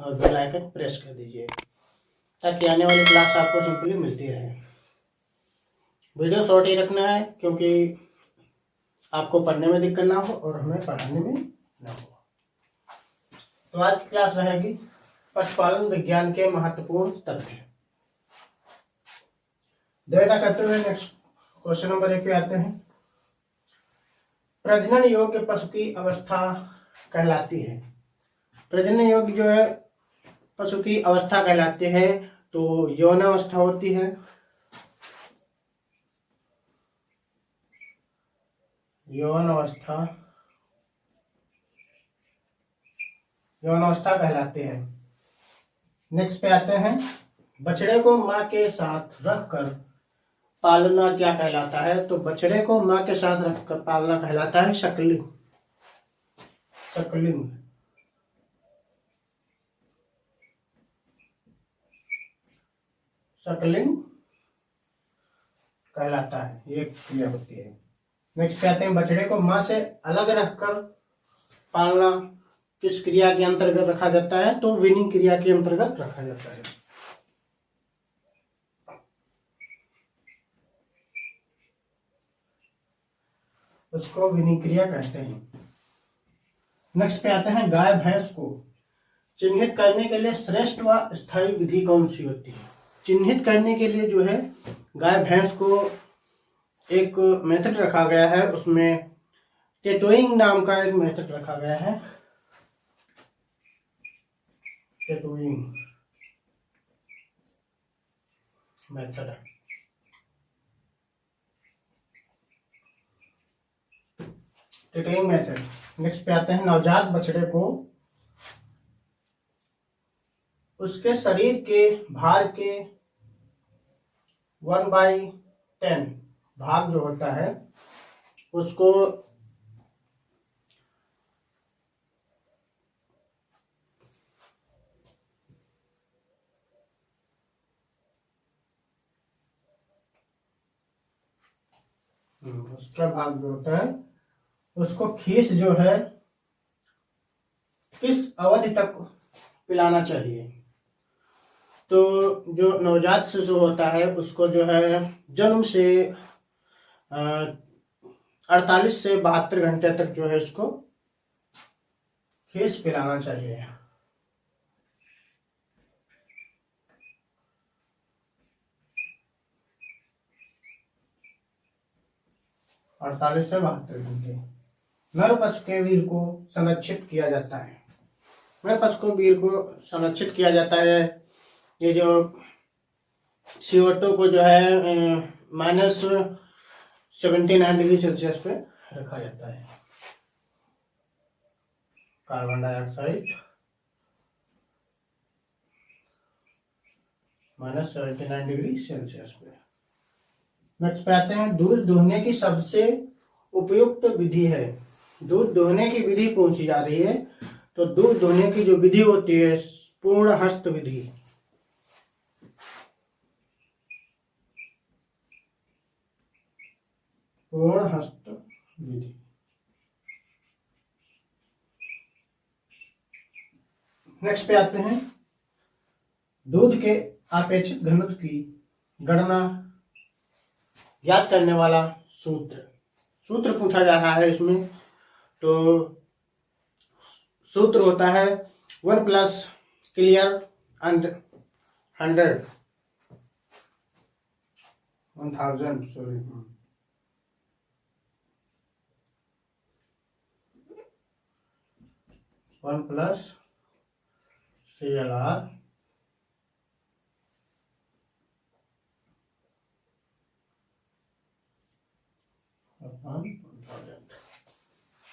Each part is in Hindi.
और बेल आइकन प्रेस कर दीजिए ताकि आने वाली क्लास आपको सिंपली मिलती रहे। वीडियो शॉर्ट ही रखना है क्योंकि आपको पढ़ने में दिक्कत ना हो और हमें पढ़ाने में ना हो। तो आज की क्लास रहेगी पशुपालन विज्ञान के महत्वपूर्ण तथ्य। देर ना करते हुए नेक्स्ट क्वेश्चन नंबर 1 पे आते हैं। प्रजनन योग्य पशु की अवस्था कहलाती है। प्रजनन योग्य जो है पशु की अवस्था कहलाती है तो यौन अवस्था होती है। यौन अवस्था कहलाते हैं। नेक्स्ट पे आते हैं। बछड़े को मां के साथ रखकर पालना क्या कहलाता है? तो बछड़े को मां के साथ रखकर पालना कहलाता है शकलिंग। शकलिंग कहलाता है, ये क्रिया होती है। नेक्स्ट पे आते हैं। बछड़े को मां से अलग रखकर पालना किस क्रिया के अंतर्गत रखा जाता है? तो वीनिंग क्रिया के अंतर्गत रखा जाता है। उसको वीनिंग क्रिया कहते हैं। नेक्स्ट पे आते हैं। गाय भैंस को चिन्हित करने के लिए श्रेष्ठ व स्थायी विधि कौन सी होती है? चिन्हित करने के लिए जो है गाय भैंस को एक मेथड रखा गया है, उसमें टेटोइंग नाम का एक मेथड रखा गया है। टेटोइंग मेथड। टेटोइंग मेथड। नेक्स्ट पे आते हैं। नवजात बछड़े को उसके शरीर के भार के 1/10 भाग जो होता है उसको उसका भाग जो होता है उसको खीस जो है किस अवधि तक पिलाना चाहिए? तो जो नवजात शिशु होता है उसको जो है जन्म से 48 से 72 घंटे तक जो है इसको खीस पिलाना चाहिए। अड़तालीस से 72 घंटे। नर पशु के वीर को संरक्षित किया जाता है। नर पशु को वीर को संरक्षित किया जाता है। ये जो CO2 को जो है -79 डिग्री सेल्सियस पे रखा जाता है। कार्बन डाइऑक्साइड -79 डिग्री सेल्सियस पे। नेक्स्ट पे आते हैं। दूध दोहने की सबसे उपयुक्त विधि है। दूध दोहने की विधि पूछी जा रही है तो दूध दोहने की जो विधि होती है पूर्ण हस्त विधि। पूर्ण हस्त विधि। नेक्स्ट पे आते हैं। दूध के आपेक्षिक घनत्व की गणना याद करने वाला सूत्र पूछा जा रहा है इसमें। तो सूत्र होता है 1+ clear and 1000 sorry 1+ CLR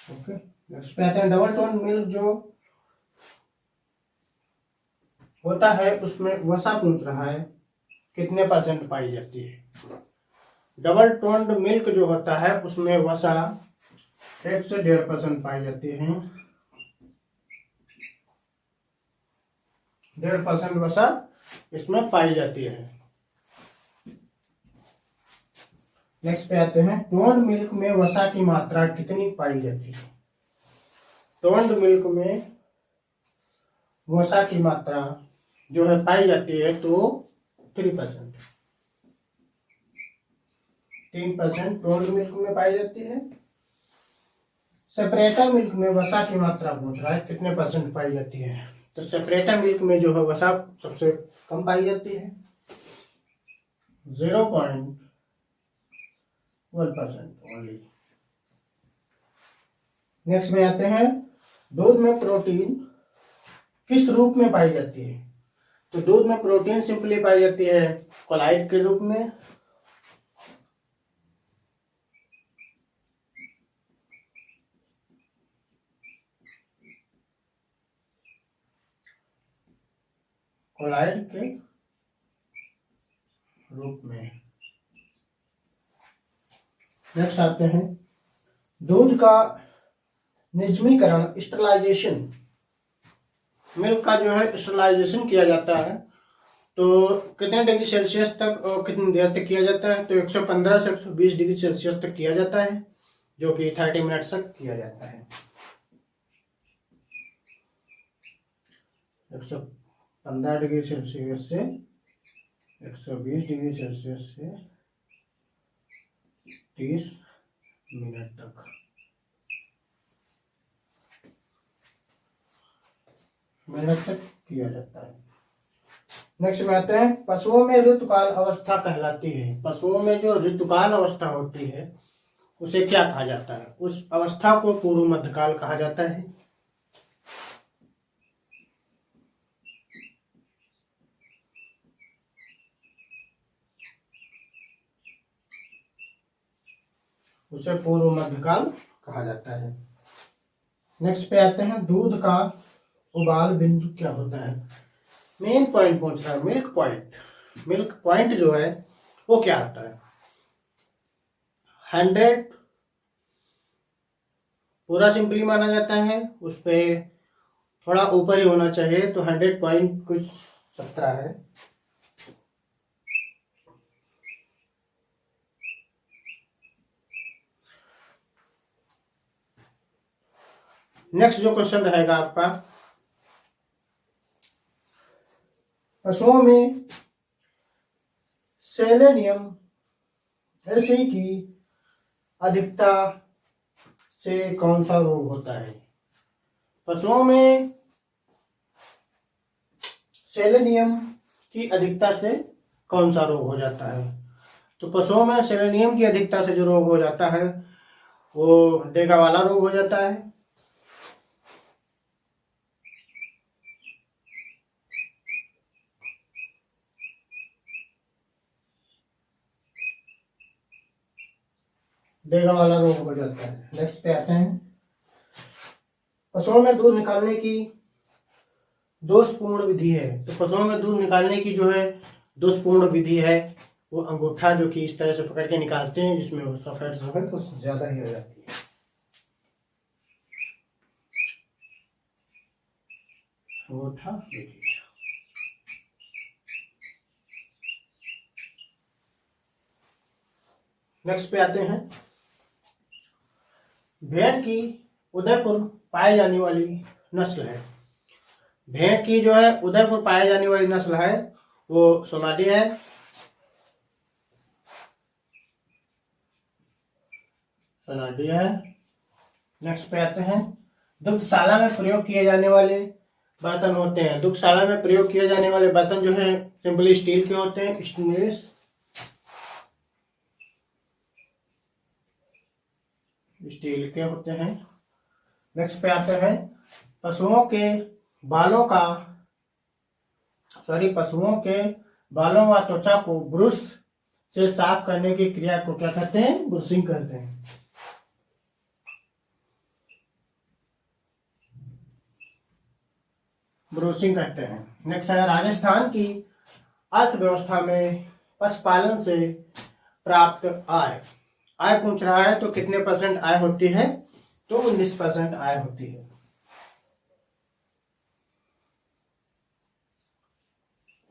okay. Next पे आते हैं। डबल टोन मिल्क जो होता है उसमें वसा पूछ रहा है कितने % पाई जाती है? डबल टोन्ड मिल्क जो होता है उसमें वसा 1 से 1.5% पाई जाती है। 1.5% वसा इसमें पाई जाती है। नेक्स्ट पे आते हैं। टोन्ड मिल्क में वसा की मात्रा कितनी पाई जाती है? टोन्ड मिल्क में वसा की मात्रा जो है पाई जाती है तो 3%, 3% रोल्ड मिल्क में पाई जाती है। सेपरेटर मिल्क में वसा की मात्रा पूछ रहा है कितने परसेंट पाई जाती है, तो सेपरेटर मिल्क में जो है वसा सबसे कम पाई जाती है, 0.1% ओनली। नेक्स्ट में आते हैं, दूध में प्रोटीन किस रूप में पाई जाती है, तो दूध में प्रोटीन सिंपली पाई जाती है कोलाइड के रूप में, कोलाइड के रूप में। नेक्स्ट आते हैं, दूध का निजमीकरण स्टरलाइजेशन, मिल्क का जो है स्टरलाइजेशन किया जाता है तो कितने डिग्री सेल्सियस तक और कितनी देर तक किया जाता है, तो 115 से 120 डिग्री सेल्सियस तक किया जाता है, जो कि 30 मिनट तक किया जाता है। 115 डिग्री सेल्सियस से 120 डिग्री सेल्सियस से 30 मिनट तक। किया जाता है। नेक्स्ट में आते हैं, पशुओं में ऋतुकाल अवस्था कहलाती है, पशुओं में जो ऋतुकाल अवस्था होती है उसे क्या कहा जाता है, उस अवस्था को पूर्व मध्यकाल कहा जाता है। उसे पूर्व मध्यकाल कहा जाता है। नेक्स्ट पे आते हैं, दूध का उबाल बिंदु क्या होता है, मेन पॉइंट पूछ रहा है, मिल्क पॉइंट। मिल्क पॉइंट जो है वो क्या होता है, 100 पूरा सिंपली माना जाता है, उस पे थोड़ा ऊपर ही होना चाहिए, तो 100 पॉइंट कुछ 17 है। नेक्स्ट जो क्वेश्चन रहेगा आपका, पशुओं में सेलेनियम ऐसे की अधिकता से कौन सा रोग होता है, पशुओं में सेलेनियम की अधिकता से कौन सा रोग हो जाता है, तो पशुओं में सेलेनियम की अधिकता से जो रोग हो जाता है वो डेगा वाला रोग हो जाता है। डेगा वाला रोग हो जाता है। नेक्स्ट पे आते हैं, पशुओं में दूध निकालने की दोषपूर्ण विधि है, तो पशुओं में दूध निकालने की जो है दोषपूर्ण विधि है वो अंगूठा जो कि इस तरह से पकड़ के निकालते हैं, जिसमें वो सफेद जो है कुछ ज्यादा ही हो जाती है। अंगूठा विधि। नेक्स्ट पे आते हैं, भेड़ की उदयपुर पाई जाने वाली नस्ल है, भेड़ की जो है उदयपुर पाई जाने वाली नस्ल है वो सोनाली है, सोनाली है। नेक्स्ट पे आते हैं, दुग्धशाला में प्रयोग किए जाने वाले बर्तन होते हैं, दुग्धशाला में प्रयोग किए जाने वाले बर्तन जो है सिंपली स्टील के होते हैं, स्टेनलेस स्टील के होते हैं। नेक्स्ट पे आते हैं, पशुओं के बालों व त्वचा को ब्रश से साफ करने की क्रिया को क्या कहते हैं, ब्रशिंग कहते हैं। ब्रूसिंग कहते हैं। नेक्स्ट है, राजस्थान की अर्थव्यवस्था में पशुपालन से प्राप्त आय पूछ रहा है, तो कितने परसेंट आय होती है, तो 19% आय होती है।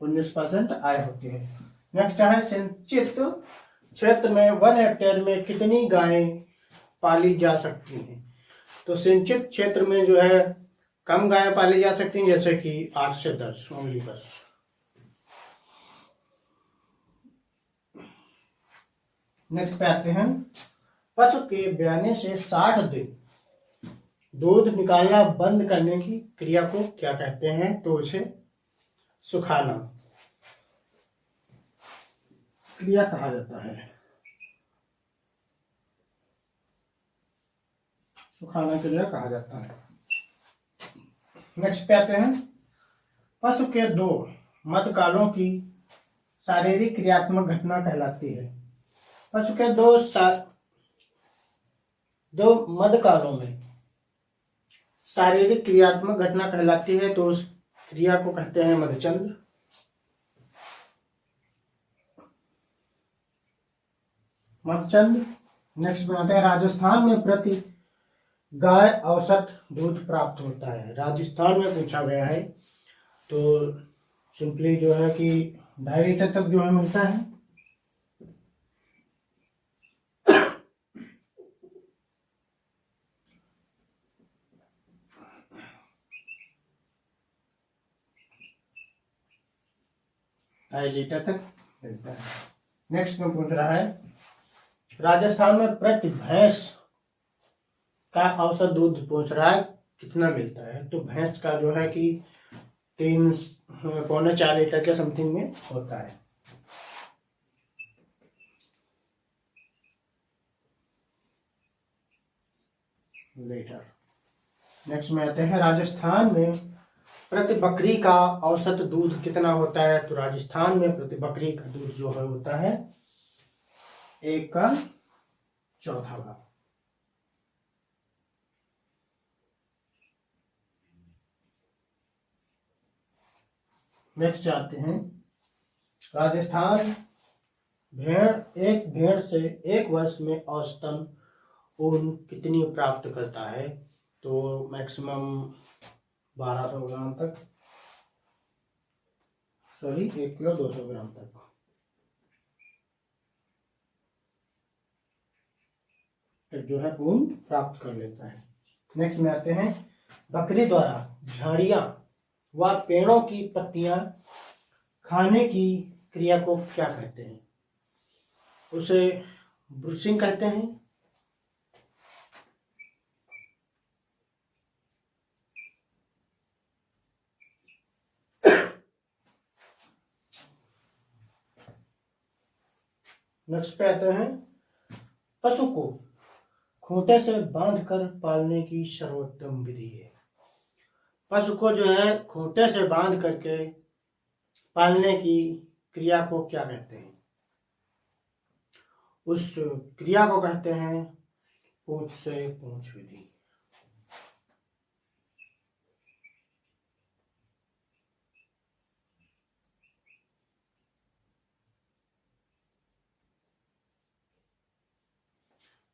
19% आय होती है। नेक्स्ट है, सिंचित क्षेत्र में 1 हेक्टेयर में कितनी गायें पाली जा सकती हैं, तो सिंचित क्षेत्र में जो है कम गाय पाली जा सकती हैं, जैसे कि 8 से 10 ओनली बस। नेक्स्ट पे आते हैं, पशु के ब्याने से 60 दिन दूध निकालना बंद करने की क्रिया को क्या कहते हैं? तो उसे सुखाना क्रिया कहा जाता है। सुखाना क्रिया कहा जाता है। नेक्स्ट पे आते हैं, पशु के 2 मध्यकालों की शारीरिक क्रियात्मक घटना कहलाती है। पशु के 2 मध्यकालों में शारीरिक क्रियात्मक घटना कहलाती है, तो उस क्रिया को कहते हैं मध्यचंद्र। मध्यचंद्र। नेक्स्ट बनाते हैं, राजस्थान में प्रति गाय औसत दूध प्राप्त होता है। राजस्थान में पूछा गया है, तो सिंपली जो है कि 2.5 लीटर तक जो है मिलता है। ढाई लीटर तक मिलता है। नेक्स्ट में पूछ रहा है, राजस्थान में प्रति भैंस का औसत दूध पूछ रहा है कितना मिलता है? तो भैंस का जो है कि 3.25 लीटर के समथिंग में होता है। लीटर। नेक्स्ट में आते हैं, राजस्थान में प्रति बकरी का औसत दूध कितना होता है? तो राजस्थान में प्रति बकरी का दूध जो है होता है 1/4 भाग। नेक्स्ट आते हैं, राजस्थान एक भेड़ से एक वर्ष में औसतन ऊन कितनी प्राप्त करता है? तो मैक्सिमम 1200 ग्राम तक, 1 किलो 200 ग्राम तक जो है ऊन प्राप्त कर लेता है। नेक्स्ट में आते हैं, बकरी द्वारा झाड़ियां व पेड़ों की पत्तियां खाने की क्रिया को क्या कहते हैं? उसे ब्रूसिंग कहते हैं। नेक्स्ट पे आते हैं, पशु को खूंटे से बांधकर पालने की सर्वोत्तम विधि है। पशु को जो है खूंटे से बांध करके पालने की क्रिया को क्या कहते हैं? उस क्रिया को कहते हैं पूंछ से पूंछ विधि।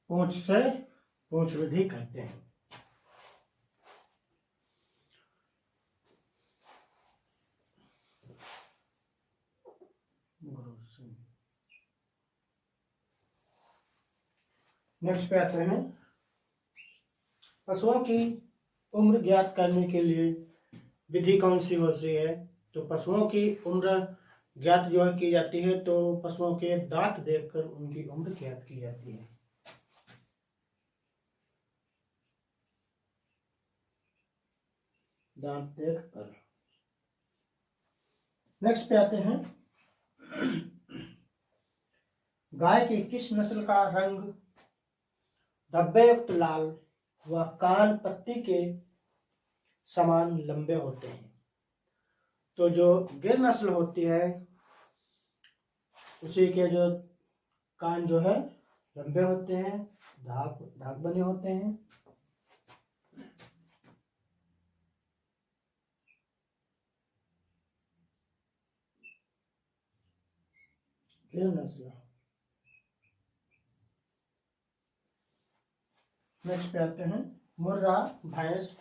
पूंछ से पूंछ विधि कहते हैं। नेक्स्ट पे आते हैं, पशुओं की उम्र ज्ञात करने के लिए विधि कौन सी होती है? तो पशुओं की उम्र ज्ञात जो है की जाती है, तो पशुओं के दांत देखकर उनकी उम्र ज्ञात की जाती है। दांत देखकर। नेक्स्ट पे आते हैं, गाय की किस नस्ल का रंग धब्बेयुक्त लाल व कान पत्ती के समान लंबे होते हैं? तो जो गिर नस्ल होती है उसी के जो कान जो है लंबे होते हैं, धाक बने होते हैं। गिर नस्ल। नेक्स्ट पे आते हैं, मुर्रा भैंस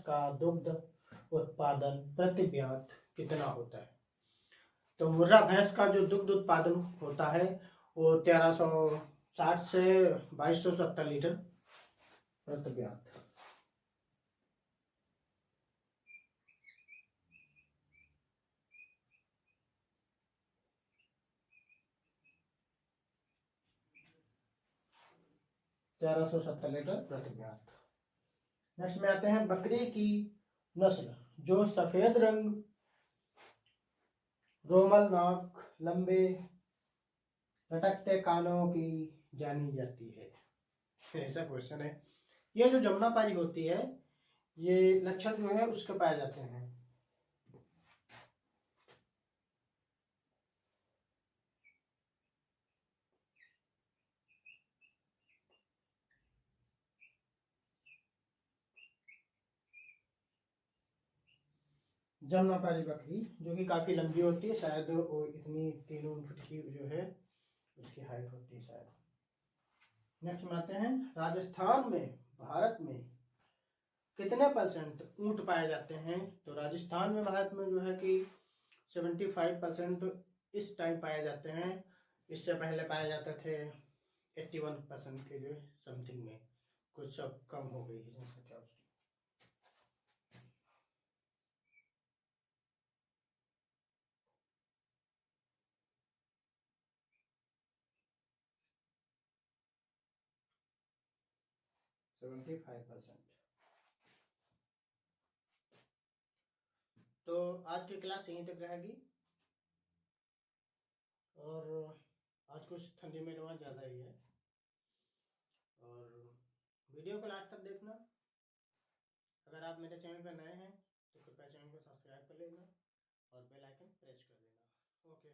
का दुग्ध उत्पादन प्रति ब्यात कितना होता है? तो मुर्रा भैंस का जो दुग्ध उत्पादन होता है वो 1360 से 2270 लीटर प्रति ब्यात। 1170 लीटर प्रति मिनट। नेक्स्ट में आते हैं बकरी की नस्ल जो सफेद रंग, रोमल नाक, लंबे लटकते कानों की जानी जाती है। ऐसा क्वेश्चन है। ये जो जमुनापारी होती है, ये लक्षण जो है उसके पाए जाते हैं। जमुनापारी बकरी जो कि काफी लंबी होती है, शायद वो इतनी 3 फुट की जो है उसकी हाइट होती है शायद। नेक्स्ट में आते हैं राजस्थान में भारत में कितने परसेंट ऊंट पाए जाते हैं। तो राजस्थान में भारत में जो है कि 75% इस टाइम पाए जाते हैं। इससे पहले पाए जाते थे 81% के जो समथिंग में, कुछ अब कम हो गई है जनसंख्या उसकी। सेवेंटी 5%। तो आज की क्लास यहीं तक रहेगी। और आज कुछ ठंडी में वहाँ ज़्यादा ही है। और वीडियो को लास्ट तक देखना। अगर आप मेरे चैनल पर नए हैं तो कृपया चैनल को सब्सक्राइब कर लेना और बेल आइकन प्रेस कर देना। ओके।